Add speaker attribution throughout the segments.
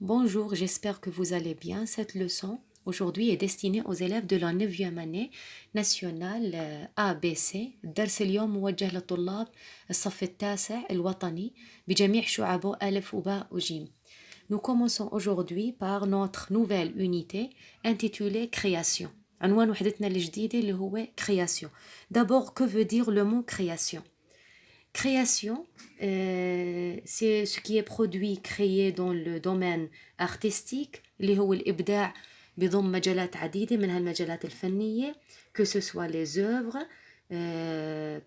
Speaker 1: Bonjour, j'espère que vous allez bien. Cette leçon aujourd'hui est destinée aux élèves de la 9e année nationale ABC. الدرس اليوم موجه لطلاب الصف التاسع الوطني بجميع شعبه ألف وباء وجيم. Nous commençons aujourd'hui par notre nouvelle unité intitulée Création. عنوان وحدتنا الجديدة اللي هو Création. D'abord, que veut dire le mot création? Création, c'est ce qui est produit, créé dans le domaine artistique اللي هو الإبداع بضم مجالات عديدة منها المجالات الفنية que ce soit les œuvres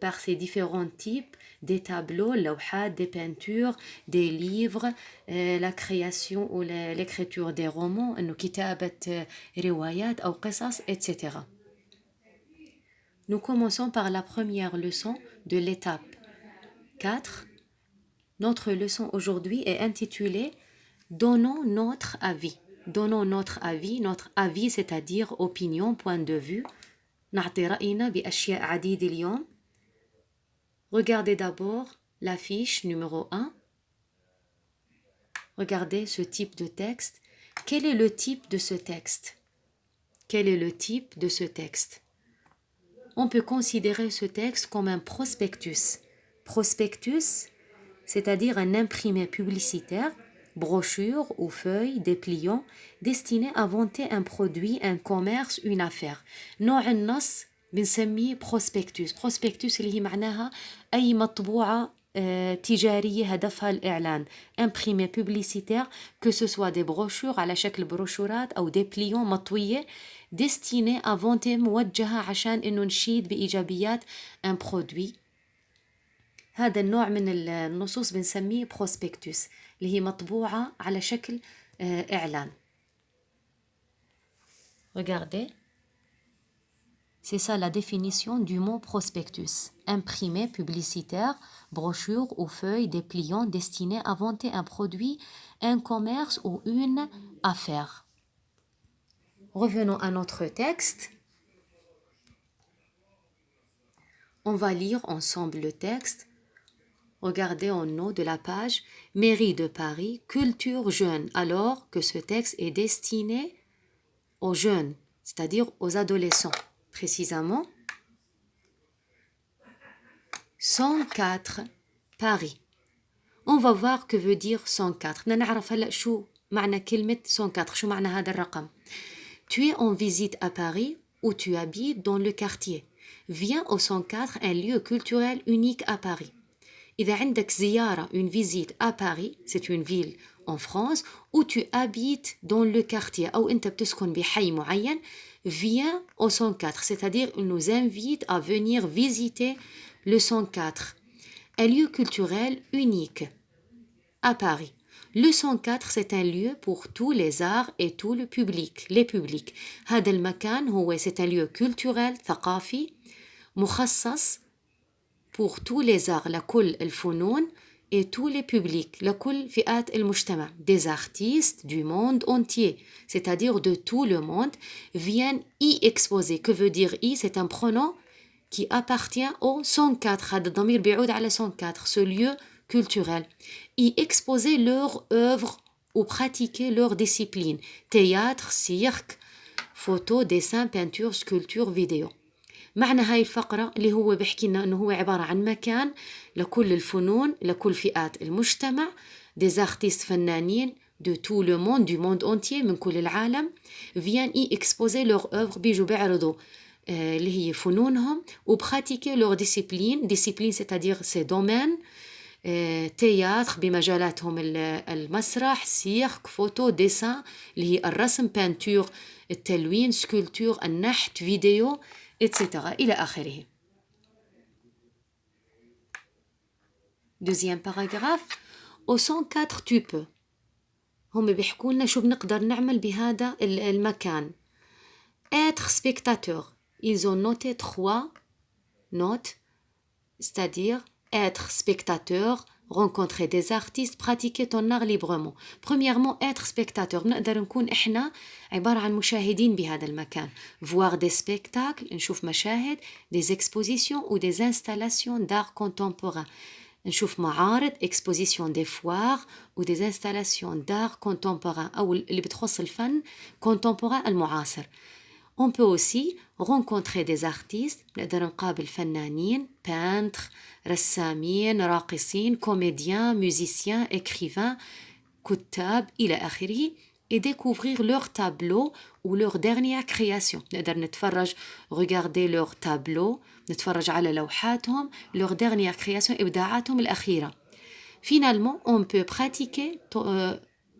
Speaker 1: par ces différents types des tableaux, لوحات, des peintures, des livres, la création ou l'écriture des romans إنه كتابة روايات أو قصص etc. Nous commençons par la première leçon de l'étape 4. Notre leçon aujourd'hui est intitulée Donnons notre avis. Donnons notre avis c'est-à-dire opinion, point de vue. نعطي رأينا بأشياء عديدة اليوم. Regardez d'abord la fiche numéro 1. Regardez ce type de texte. Quel est le type de ce texte? Quel est le type de ce texte? On peut considérer ce texte comme un prospectus. Prospectus, c'est-à-dire un imprimé publicitaire, brochure ou feuille, dépliant, destiné à vanter un produit, un commerce, une affaire. نوع النص بنسميه prospectus. Prospectus اللي هي معناها أي مطبوعة تجارية هدفها الإعلان. Imprimé publicitaire, que ce soit des brochures على شكل بروشورات أو dépliants مطوية destiné à vanter موجهة عشان إنه نشيد بإيجابيات un produit. هذا النوع من النصوص بنسميه بروسبكتوس اللي هي مطبوعة على شكل إعلان. Regardez, c'est ça la définition du mot prospectus. Imprimé, publicitaire, brochure ou feuille dépliant destiné à vanter un produit, un commerce ou une affaire. Revenons à notre texte. On va lire ensemble le texte. Regardez en haut de la page Mairie de Paris, culture jeune, alors que ce texte est destiné aux jeunes, c'est-à-dire aux adolescents. Précisément, 104 Paris. On va voir que veut dire 104. بدنا نعرف هلا شو معنى كلمة 104, شو معنى هذا الرقم. Tu es en visite à Paris ou tu habites dans le quartier. Viens au 104, un lieu culturel unique à Paris. إذا عندك زيارة, une visite à Paris, c'est une ville en France, où tu habites dans le quartier, أو أنت بتسكن بحي معين, viens au 104, c'est-à-dire il nous invite à venir visiter le 104, un lieu culturel unique à Paris. Le 104, c'est un lieu pour tous les arts et tout le public, les publics. هذا المكان c'est un lieu culturel, ثقافي, مخصص pour tous les arts, لكل الفنون, et tous les publics, لكل فئات المجتمع, des artistes du monde entier, c'est-à-dire de tout le monde, viennent y exposer. Que veut dire y? C'est un pronom qui appartient au 104, هذا الضمير بيعود على 104, ce lieu culturel, y exposer leurs œuvres ou pratiquer leurs disciplines, théâtre, cirque, photo, dessin, peinture, sculpture, vidéo. معنى هاي الفقرة اللي هو بيحكي لنا أنه هو عبارة عن مكان لكل الفنون, لكل فئات المجتمع, des artistes فنانين de tout le monde, du monde entier, من كل العالم, viennent y exposer leurs œuvres, بيجوا بيعرضوا اللي هي فنونهم, و pratiquer leur discipline, c'est-à-dire ces domaines, théâtre بمجالاتهم المسرح, cirque, photo, dessin, اللي هي الرسم, peinture, التلوين, sculpture, النحت, vidéo, etc. إلى آخره. Deuxième paragraphe. Au 104 tu peux. هم بيحكوا لنا شو بنقدر نعمل بهذا المكان. Être spectateur. Ils ont noté 3 notes, c'est-à-dire être spectateur, rencontrer des artistes, pratiquer ton art librement. Premièrement, être spectateur. نقدر نكون إحنا عبارة عن مشاهدين بهذا المكان. Voir des spectacles, نشوف مشاهد, des expositions ou des installations d'art contemporain. نشوف معارض exposition des foires ou des installations d'art contemporain أو اللي بتخص الفن contemporain المعاصر. On peut aussi rencontrer des artistes, نقدر نقابل فنانين, peintres, رسامين, راقصين, comédiens, musiciens, écrivains, كتاب إلى آخره, et découvrir leurs tableaux ou leurs dernières créations. نقدر نتفرج, regarder leurs tableaux, نتفرج على لوحاتهم, leurs dernières créations, إبداعاتهم الأخيرة. Finalement, on peut pratiquer,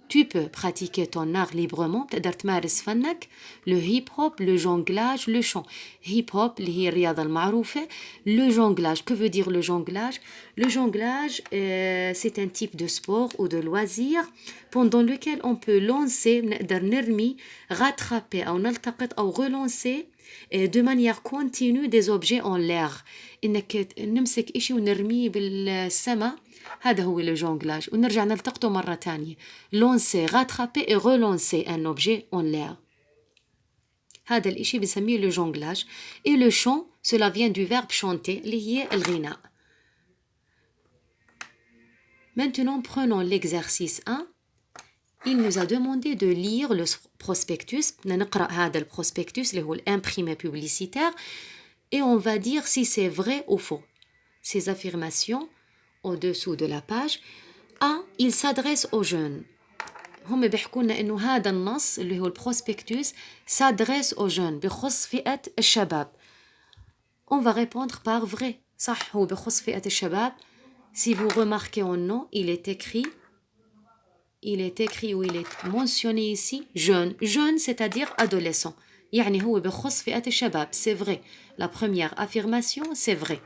Speaker 1: tu peux pratiquer ton art librement, تقدر تمارس فنك, le hip-hop, le jonglage, le chant. Hip-hop اللي هي الرياضة المعروفة, le jonglage. Que veut dire le jonglage? Le jonglage, c'est un type de sport ou de loisir pendant lequel on peut lancer, نقدر نرمي, rattraper أو نلتقط أو relancer de manière continue des objets en l'air. إنك نمسك إشي ونرميه بالسماء, هذا هو le jonglage. ونرجع نلتقطه مرة تانية. Lancer, rattraper et relancer un objet en l'air. هذا الإشي بسميه le jonglage. Et le chant, cela vient du verbe chanter, اللي هي الغناء. Maintenant, prenons l'exercice 1. Il nous a demandé de lire le prospectus. نقرأ هذا البروسبكتوس اللي هو l'imprimé publicitaire. Et on va dire si c'est vrai ou faux. Ces affirmations au-dessous de la page. A. Il s'adresse aux jeunes. هم بيحكوا لنا إنه هذا النص اللي هو البروسبكتوس s'adresse aux jeunes, بخص فئة الشباب. On va répondre par vrai. صح, هو بخص فئة الشباب. Si vous remarquez en nom, il est écrit ou il est mentionné ici jeune. Jeune, c'est-à-dire adolescent. يعني هو بخص فئة الشباب. C'est vrai. La première affirmation, c'est vrai.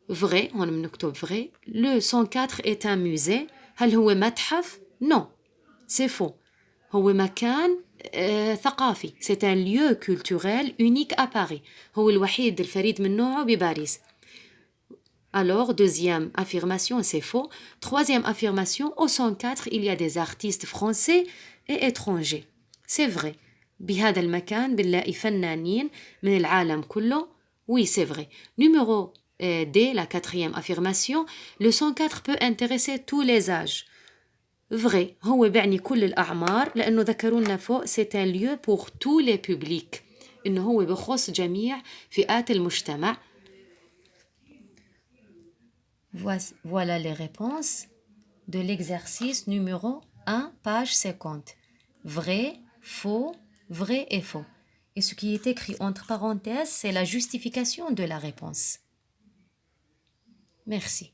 Speaker 1: Vrai, on بنكتب vrai. Le 104 est un musée. هل هو متحف? Non, c'est faux. هو مكان ثقافي. C'est un lieu culturel unique à Paris. هو الوحيد الفريد من نوعه بباريس. Alors, deuxième affirmation, c'est faux. Troisième affirmation, au 104, il y a des artistes français et étrangers. C'est vrai. بهذا المكان بنلاقي فنانين من العالم كله. Oui, c'est vrai. Numéro D, la quatrième affirmation, le 104 peut intéresser tous les âges. Vrai. هو بيعني كل الأعمار لأنه ذكروا لنا فوق c'est un lieu pour tous les publics. إنه هو بخص جميع فئات المجتمع. Voilà les réponses de l'exercice numéro 1, page 50. Vrai, faux, vrai et faux. Et ce qui est écrit entre parenthèses, c'est la justification de la réponse. Merci.